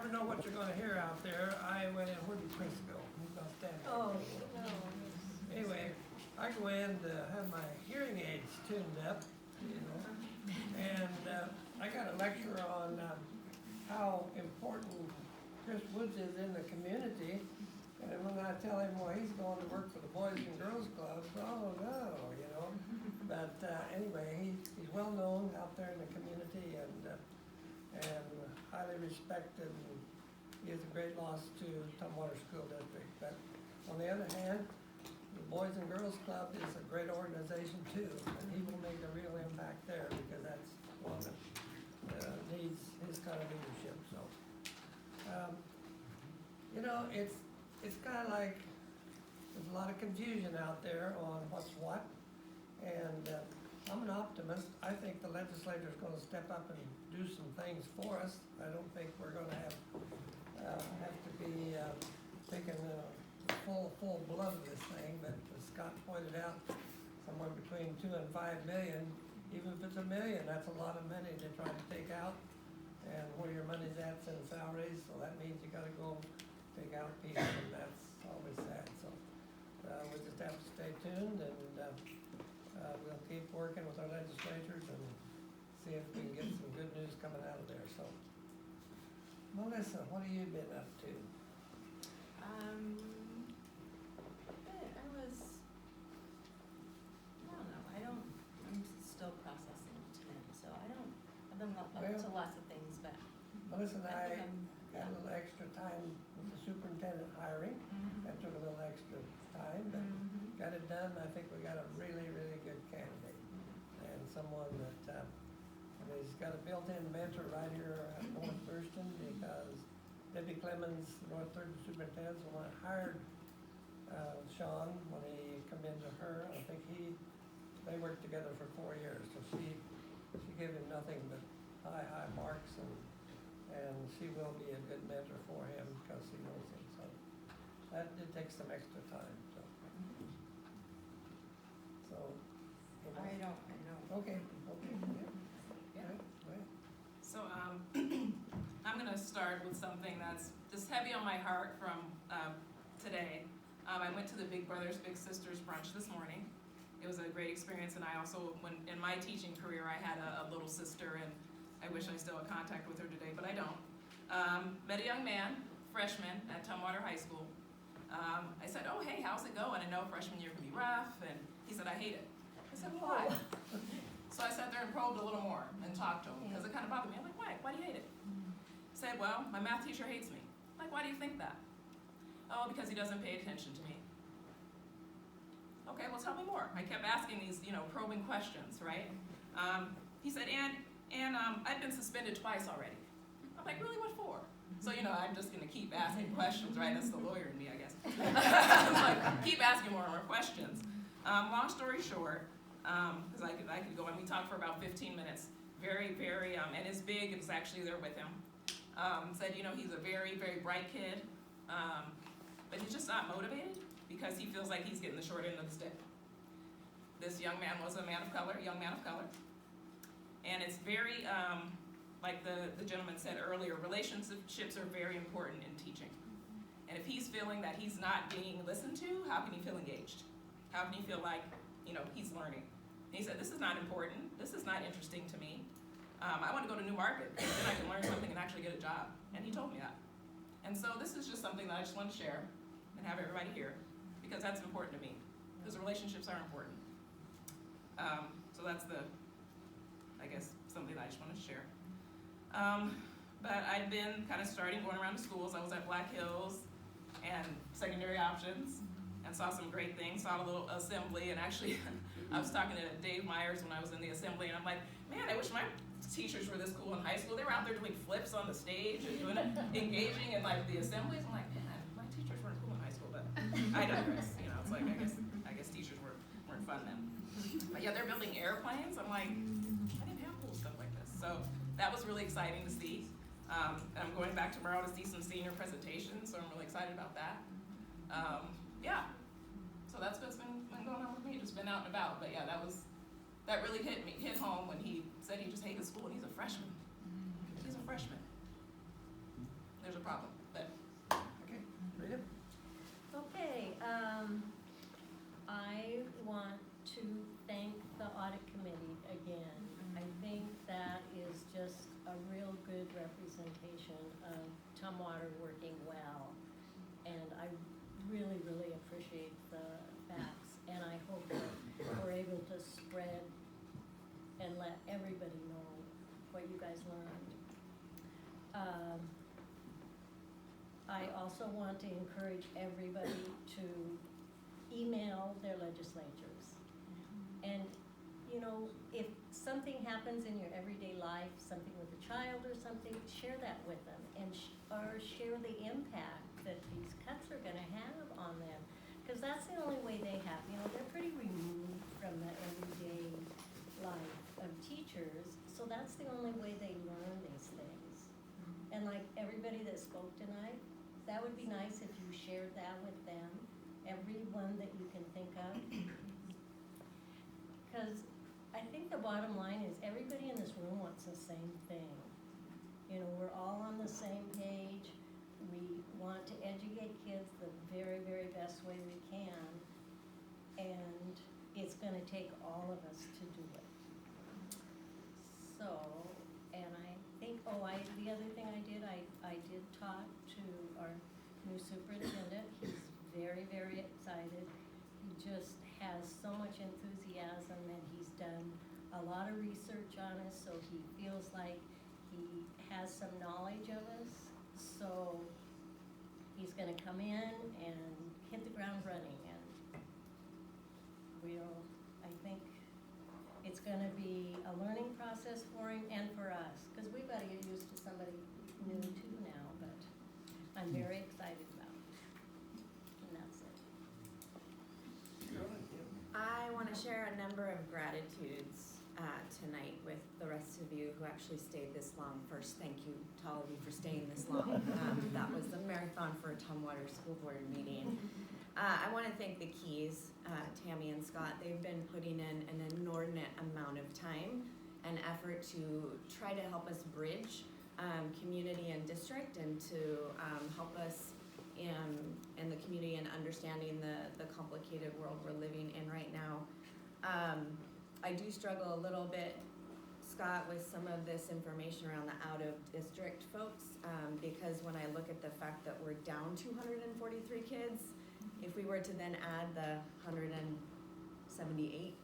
never know what you're gonna hear out there. I went in, where did Chris go? He's not standing. Oh, no. Anyway, I go in to have my hearing aids tuned up, you know, and I got a lecture on how important Chris Woods is in the community. And when I tell him, well, he's going to work for the Boys and Girls Club, oh no, you know. But anyway, he's well known out there in the community and highly respected. And he is a great loss to Tumwater School District. But on the other hand, the Boys and Girls Club is a great organization too, and he will make a real impact there because that's one that needs his kind of leadership. So, you know, it's kind of like there's a lot of confusion out there on what's what, and I'm an optimist. I think the legislature is going to step up and do some things for us. I don't think we're going to have to be taking full blood of this thing, but as Scott pointed out, somewhere between 2 and 5 million, even if it's $1 million, that's a lot of money to try to take out, and where your money's at's in salaries, so that means you gotta go take out people, and that's always sad, so we just have to stay tuned, and we'll keep working with our legislatures and see if we can get some good news coming out of there, so. Melissa, what have you been up to? I'm still processing tonight, so I've been up to lots of things, but. Melissa and I think got a little extra time with the superintendent hiring. That took a little extra time, but got it done. I think we got a really, really good candidate. And someone that, he's got a built-in mentor right here at North Thurston because Debbie Clemens, the North Thurston superintendent, the one that hired Sean when he come into her. I think they worked together for 4 years, so she gave him nothing but high marks, and she will be a good mentor for him because she knows him. So that did take some extra time. So you know. I know. Okay. Yeah. Right. So I'm going to start with something that's just heavy on my heart from today. I went to the Big Brothers Big Sisters brunch this morning. It was a great experience, and I also, when in my teaching career, I had a little sister, and I wish I still had contact with her today, but I don't. Met a young man, freshman at Tumwater High School. I said, oh, hey, how's it going? I know freshman year can be rough, and he said, I hate it. I said, why? So I sat there and probed a little more and talked to him, because it kind of bothered me. I'm like, why? Why do you hate it? He said, well, my math teacher hates me. I'm like, why do you think that? Oh, because he doesn't pay attention to me. Okay, well, tell me more. I kept asking these, probing questions, right? He said, and I've been suspended twice already. I'm like, really, what for? So, I'm just going to keep asking questions, right? That's the lawyer in me, I guess. Like, keep asking more and more questions. Long story short, because I could go, and we talked for about 15 minutes. Very, very, and his big was actually there with him. Said, he's a very, very bright kid, but he's just not motivated because he feels like he's getting the short end of the stick. This young man was a young man of color. And it's very, like the gentleman said earlier, relationships are very important in teaching. And if he's feeling that he's not being listened to, how can he feel engaged? How can he feel like, he's learning? And he said, this is not important. This is not interesting to me. I want to go to New Market, because then I can learn something and actually get a job. And he told me that. And so this is just something that I just want to share and have everybody hear, because that's important to me, because relationships are important. So that's I guess, something that I just want to share. But I've been kind of starting going around the schools. I was at Black Hills and Secondary Options and saw some great things, saw a little assembly, and actually I was talking to Dave Myers when I was in the assembly, and I'm like, man, I wish my teachers were this cool in high school. They were out there doing flips on the stage and doing engaging in like the assemblies. I'm like, man, my teachers weren't cool in high school, but I digress. It's like I guess teachers weren't fun then. But yeah, they're building airplanes. I'm like, I didn't have cool stuff like this. So that was really exciting to see. And I'm going back tomorrow to see some senior presentations, so I'm really excited about that. Yeah, so that's what's been going on with me. Just been out and about. But yeah, that really hit home when he said he just hated school, and he's a freshman. He's a freshman. There's a problem, but Okay, Rita? Okay, I want to thank the audit committee again. I think that is just a real good representation of Tumwater working well. And I really, really appreciate the facts, and I hope that we're able to spread and let everybody know what you guys learned. I also want to encourage everybody to email their legislatures. And, you know, if something happens in your everyday life, something with a child or something, share that with them, and or share the impact that these cuts are gonna have on them. Because that's the only way they have, you know, they're pretty removed from the everyday life of teachers, so that's the only way they learn these things. And like everybody that spoke tonight, that would be nice if you shared that with them, everyone that you can think of. Because I think the bottom line is everybody in this room wants the same thing. You know, we're all on the same page. We want to educate kids the very, very best way we can. And it's gonna take all of us to do it. So, and I think, the other thing I did talk to our new superintendent. He's very, very excited. He just has so much enthusiasm, and he's done a lot of research on us, so he feels like he has some knowledge of us. So he's gonna come in and hit the ground running, and I think it's gonna be a learning process for him and for us, because we've gotta get used to somebody new too now, but I'm very excited about it. And that's it. I want to share a number of gratitudes tonight with the rest of you who actually stayed this long. First, thank you to all of you for staying this long. That was the marathon for a Tumwater School Board meeting. I want to thank the Keys, Tammy and Scott. They've been putting in an inordinate amount of time and effort to try to help us bridge community and district, and to help us in the community and understanding the complicated world we're living in right now. I do struggle a little bit, Scott, with some of this information around the out-of-district folks, because when I look at the fact that we're down 243 kids, if we were to then add the 178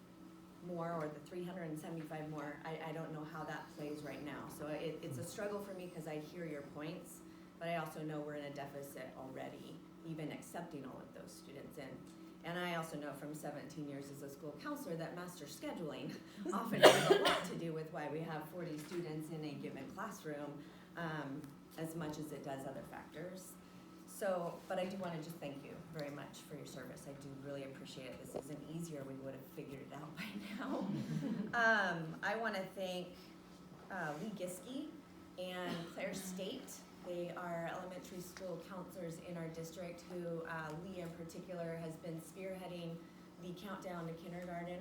more or the 375 more, I don't know how that plays right now. So it's a struggle for me, because I hear your points, but I also know we're in a deficit already, even accepting all of those students in. And I also know from 17 years as a school counselor that master scheduling often has a lot to do with why we have 40 students in a given classroom, as much as it does other factors. So, but I do want to just thank you very much for your service. I do really appreciate it. This isn't easier. We would have figured it out by now. I want to thank Lee Giske and Claire State. They are elementary school counselors in our district who, Lee in particular, has been spearheading the countdown to kindergarten,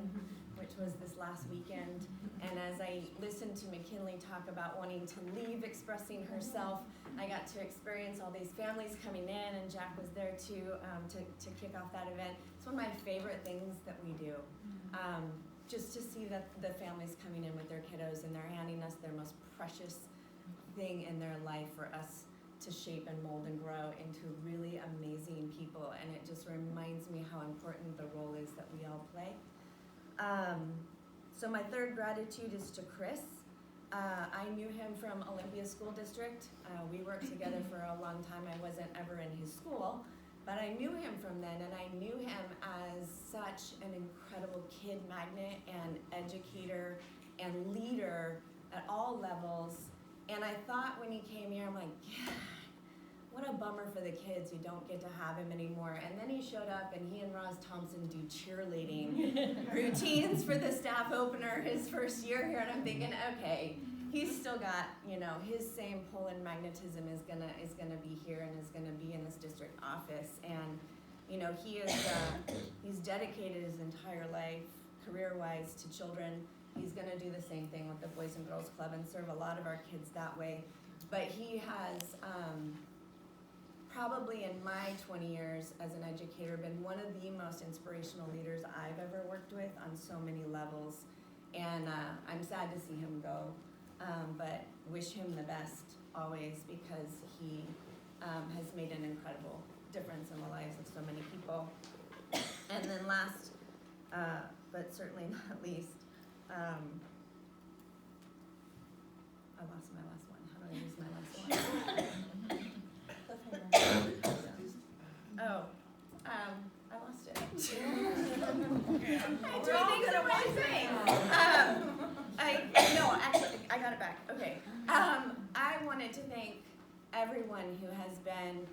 which was this last weekend. And as I listened to McKinley talk about wanting to leave, expressing herself, I got to experience all these families coming in, and Jack was there too, to kick off that event. It's one of my favorite things that we do. Just to see that the families coming in with their kiddos, and they're handing us their most precious thing in their life for us to shape and mold and grow into really amazing people. And it just reminds me how important the role is that we all play. So my third gratitude is to Chris. I knew him from Olympia School District. We worked together for a long time. I wasn't ever in his school, but I knew him from then, and I knew him as such an incredible kid magnet and educator and leader at all levels. And I thought when he came here, I'm like, yeah, what a bummer for the kids who don't get to have him anymore. And then he showed up, and he and Roz Thompson do cheerleading routines for the staff opener his first year here. And I'm thinking, okay, he's still got, you know, his same pull and magnetism is gonna be here and is gonna be in this district office. And you know, he's dedicated his entire life, career-wise, to children. He's gonna do the same thing with the Boys and Girls Club and serve a lot of our kids that way. But he has probably in my 20 years as an educator, been one of the most inspirational leaders I've ever worked with on so many levels. And I'm sad to see him go, but wish him the best always, because he has made an incredible difference in the lives of so many people. And then last, but certainly not least, I lost my last one. How do I use my last one? Oh, I lost it. I do things at one thing. No, actually, I got it back. Okay. I wanted to thank everyone who has been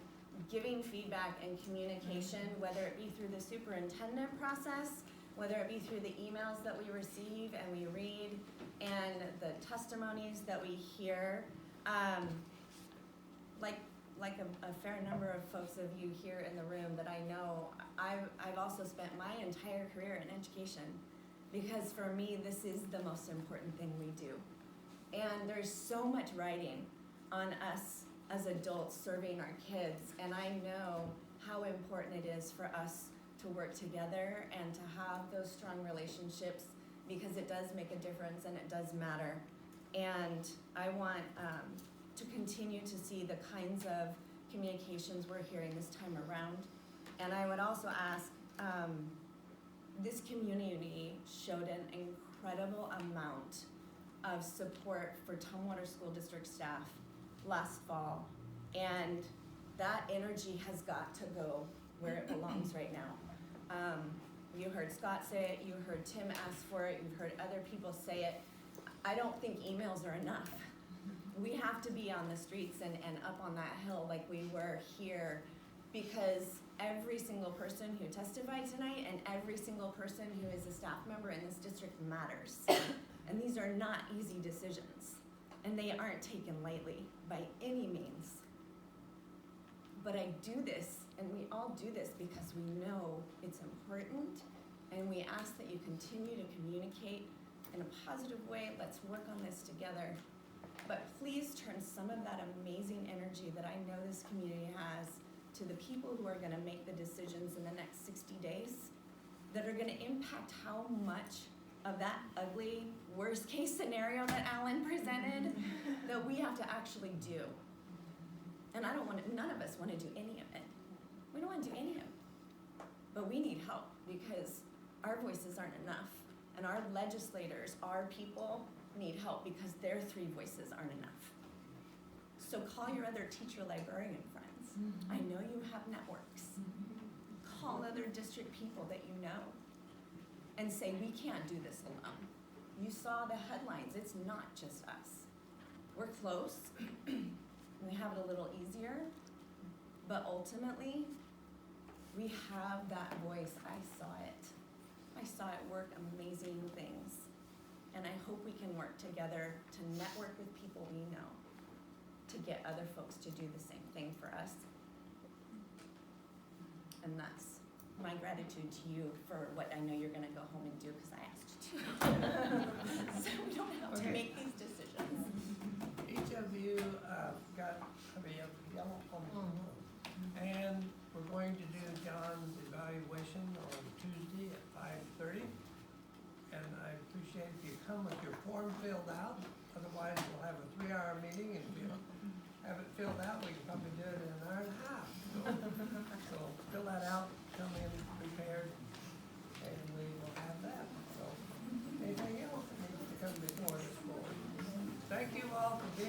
giving feedback and communication, whether it be through the superintendent process, whether it be through the emails that we receive and we read, and the testimonies that we hear. Like a fair number of folks of you here in the room that I know, I've also spent my entire career in education, because for me, this is the most important thing we do. And there's so much writing on us as adults serving our kids, and I know how important it is for us to work together and to have those strong relationships, because it does make a difference and it does matter. And I want to continue to see the kinds of communications we're hearing this time around. And I would also ask, this community showed an incredible amount of support for Tumwater School District staff last fall, and that energy has got to go where it belongs right now. You heard Scott say it, you heard Tim ask for it, you've heard other people say it. I don't think emails are enough. We have to be on the streets and up on that hill like we were here, because every single person who testified tonight and every single person who is a staff member in this district matters. And these are not easy decisions, and they aren't taken lightly by any means. But I do this, and we all do this because we know it's important, and we ask that you continue to communicate in a positive way. Let's work on this together. But please turn some of that amazing energy that I know this community has to the people who are gonna make the decisions in the next 60 days that are gonna impact how much of that ugly, worst case scenario that Alan presented that we have to actually do. And none of us wanna do any of it. We don't wanna do any of it. But we need help, because our voices aren't enough. And our legislators, our people, need help because their 3 voices aren't enough. So call your other teacher librarian friends. I know you have networks. Call other district people that you know and say, we can't do this alone. You saw the headlines, it's not just us. We're close, we have it a little easier, but ultimately, we have that voice. I saw it work amazing things. And I hope we can work together to network with people we know to get other folks to do the same thing for us. And that's my gratitude to you for what I know you're gonna go home and do, because I asked you to. So we don't have to make these decisions. Each of you got a yellow phone. And we're going to do John's evaluation on Tuesday at 5:30. And I appreciate if you come with your form filled out. Otherwise, we'll have a 3-hour meeting, and if you have it filled out, we can probably do it in an hour and a half. So fill that out, come in prepared, and we will have that. So anything else that needs to come before this board? Thank you all for being